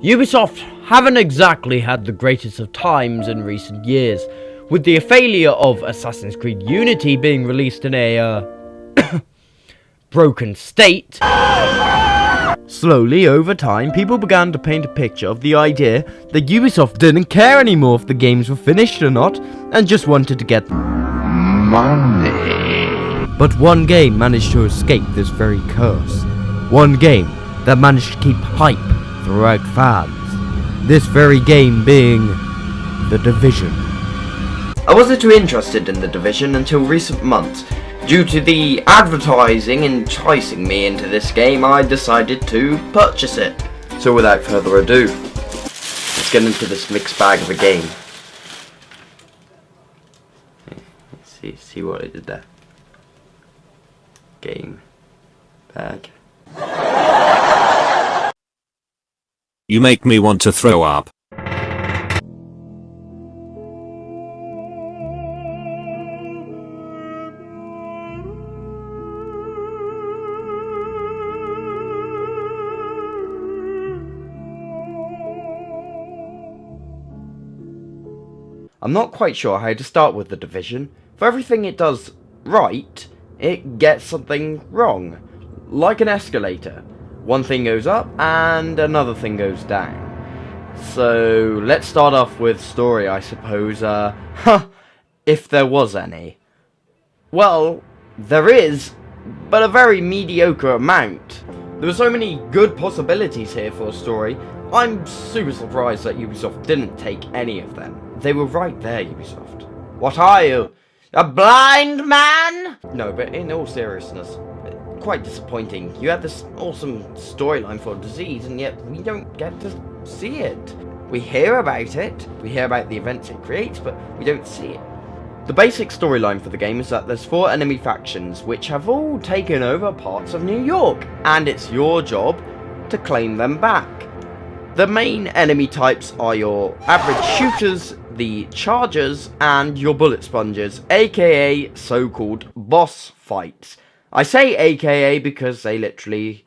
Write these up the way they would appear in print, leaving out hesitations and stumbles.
Ubisoft haven't exactly had the greatest of times in recent years, with the failure of Assassin's Creed Unity being released in a broken state. Slowly, over time, people began to paint a picture of the idea that Ubisoft didn't care anymore if the games were finished or not, and just wanted to get money. But one game managed to escape this very curse. One game that managed to keep hype throughout fans. This very game being The Division. I wasn't too interested in The Division until recent months. Due to the advertising enticing me into this game, I decided to purchase it. So without further ado, let's get into this mixed bag of a game. Let's see what I did there. Game bag. You make me want to throw up. I'm not quite sure how to start with The Division. For everything it does right, it gets something wrong. Like an escalator. One thing goes up and another thing goes down. So let's start off with story, I suppose. If there was any. Well, there is, but a very mediocre amount. There were so many good possibilities here for a story. I'm super surprised that Ubisoft didn't take any of them. They were right there, Ubisoft. What are you? A blind man? No, but in all seriousness, quite disappointing. You had this awesome storyline for disease, and yet we don't get to see it. We hear about it, we hear about the events it creates, but we don't see it. The basic storyline for the game is that there's 4 enemy factions which have all taken over parts of New York, and it's your job to claim them back. The main enemy types are your average shooters, the chargers, and your bullet sponges, aka so-called boss fights. I say aka because they literally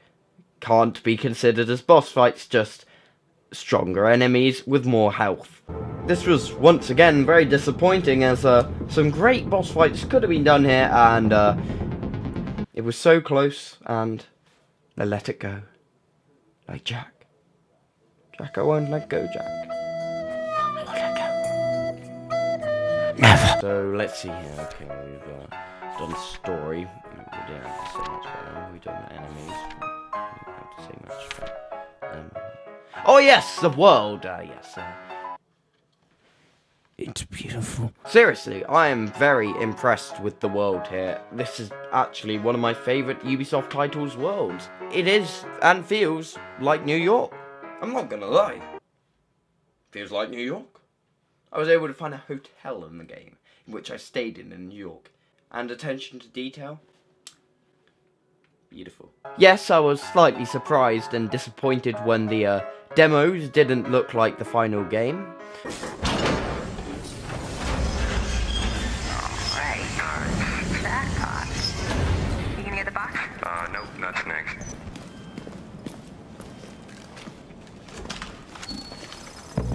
can't be considered as boss fights, just stronger enemies with more health. This was once again very disappointing, as some great boss fights could have been done here, and it was so close, and they let it go. Like Jack. Jack, I won't let go, Jack. I won't let go. Never. So let's see here. Okay, we've done story. We didn't have to say much about them. We've done enemies. We didn't have to say much about them. Oh yes, the world. Yes. It's beautiful. Seriously, I am very impressed with the world here. This is actually one of my favourite Ubisoft titles' worlds. It is and feels like New York. I'm not gonna lie. Feels like New York. I was able to find a hotel in the game, in which I stayed in New York. And attention to detail. Beautiful. Yes, I was slightly surprised and disappointed when the demos didn't look like the final game. Jackpot. You gonna get the box? Nope, that's next.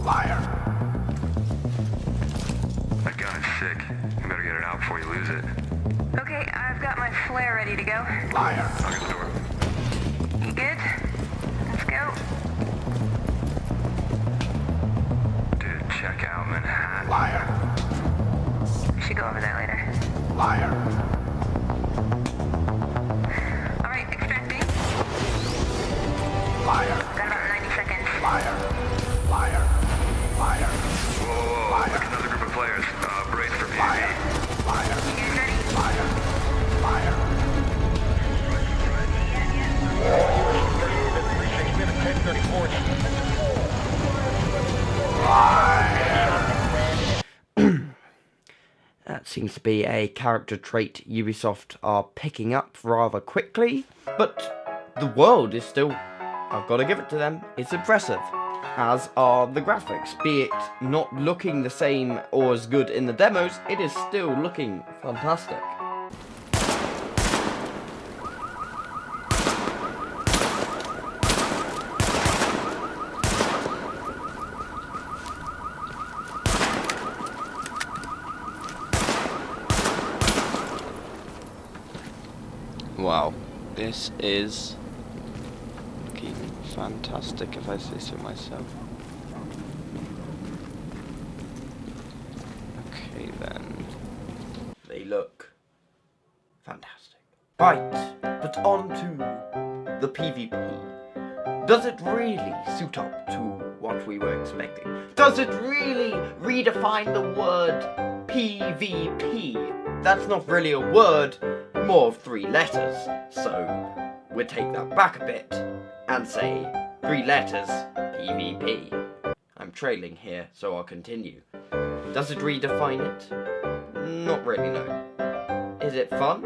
Liar. That gun is sick. You better get it out before you lose it. Okay, I've got my flare ready to go. Liar. I'll get the door. You good? Let's go. Dude, check out Manhattan. Liar. We should go over that later. Liar. Alright, extracting. Liar. Got about 90 seconds. Liar. Liar. Liar. Whoa, liar. There's another group of players. Brace for PvP. Liar. Liar. You guys ready? Liar. Liar. That seems to be a character trait Ubisoft are picking up rather quickly, but the world is still, I've got to give it to them, it's impressive, as are the graphics. Be it not looking the same or as good in the demos, it is still looking fantastic. This is looking fantastic, if I say so myself. Okay then. They look fantastic. Right, but on to the PvP. Does it really suit up to what we were expecting? Does it really redefine the word PvP? That's not really a word, more of 3 letters. So we'll take that back a bit and say 3 letters PvP. I'm trailing here, so I'll continue. Does it redefine it? Not really, no. Is it fun?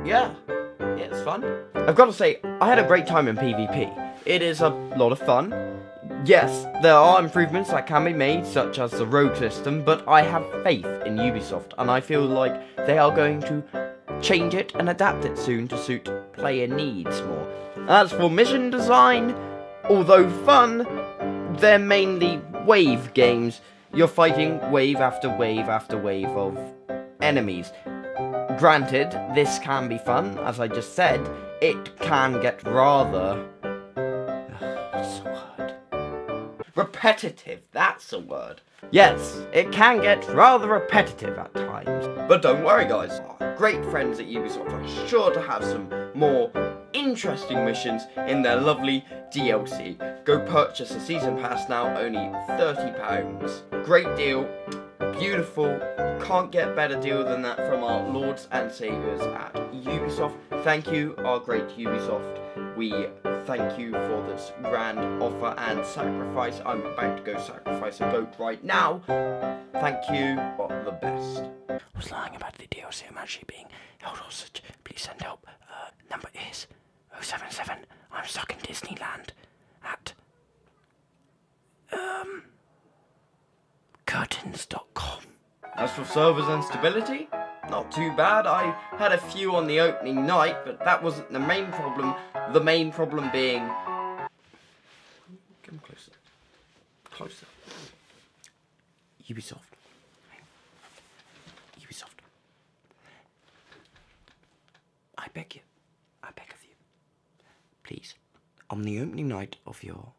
Yeah, it's fun. I've got to say, I had a great time in PvP. It is a lot of fun. Yes, there are improvements that can be made, such as the rogue system, but I have faith in Ubisoft, and I feel like they are going to change it and adapt it soon to suit player needs more. As for mission design, although fun, they're mainly wave games. You're fighting wave after wave after wave of enemies. Granted, this can be fun, as I just said. It can get rather... what's the word? Repetitive, that's a word. Yes, it can get rather repetitive at times. But don't worry guys, our great friends at Ubisoft are sure to have some more interesting missions in their lovely DLC. Go purchase a season pass now, only £30. Great deal, beautiful, can't get better deal than that from our lords and saviours at Ubisoft. Thank you, our great Ubisoft. We thank you for this grand offer and sacrifice. I'm about to go sacrifice a goat right now. Thank you, all the best. I was lying about the DLC. I'm actually being held hostage. Please send help. Number is 077. I'm stuck in Disneyland at curtains.com. As for servers and stability, not too bad. I had a few on the opening night, but that wasn't the main problem. The main problem being... Come closer. Closer. Ubisoft. Ubisoft. I beg you. I beg of you. Please, on the opening night of your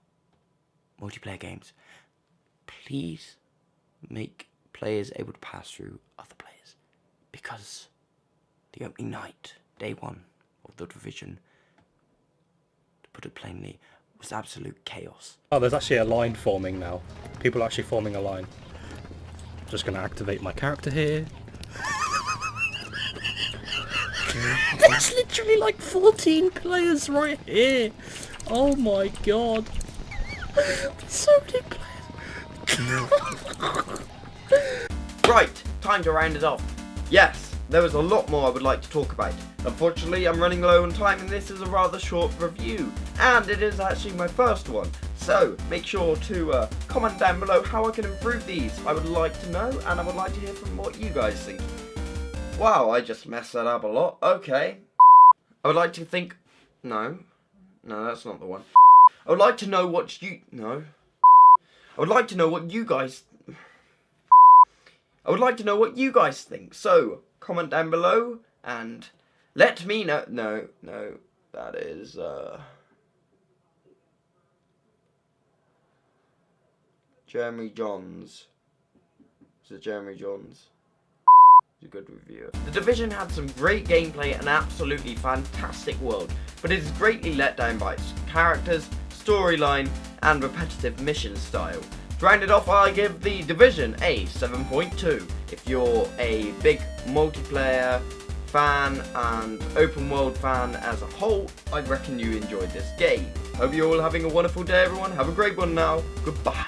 multiplayer games, please make players able to pass through other players. Because the opening night, day 1 of the Division, to put it plainly, was absolute chaos. Oh, there's actually a line forming now. People are actually forming a line. Just going to activate my character here. There's literally like 14 players right here. Oh my god. There's so many players. Right, time to round it off. Yes, there was a lot more I would like to talk about. Unfortunately, I'm running low on time and this is a rather short review. And it is actually my first one. So, make sure to comment down below how I can improve these. I would like to know, and I would like to hear from what you guys think. Wow, I just messed that up a lot. Okay. I would like to think... No, that's not the one. I would like to know what you... No. I would like to know what you guys... I would like to know what you guys think. So, comment down below and let me know... No, that is... Jeremy Johns. Is it Jeremy Johns? He's a good reviewer. The Division had some great gameplay and absolutely fantastic world, but it is greatly let down by its characters, storyline, and repetitive mission style. To round it off, I give The Division a 7.2. If you're a big multiplayer fan and open world fan as a whole, I reckon you enjoyed this game. Hope you're all having a wonderful day, everyone. Have a great one now. Goodbye.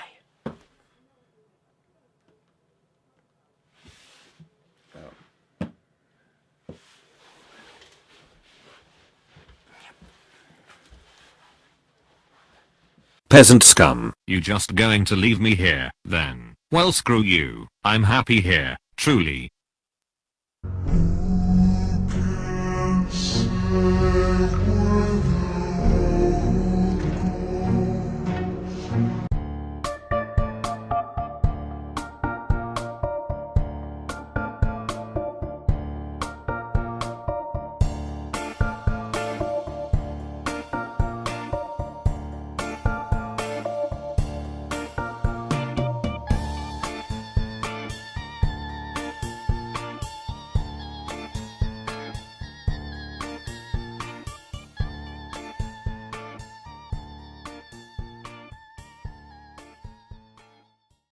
Peasant scum. You just going to leave me here, then? Well, screw you. I'm happy here, truly.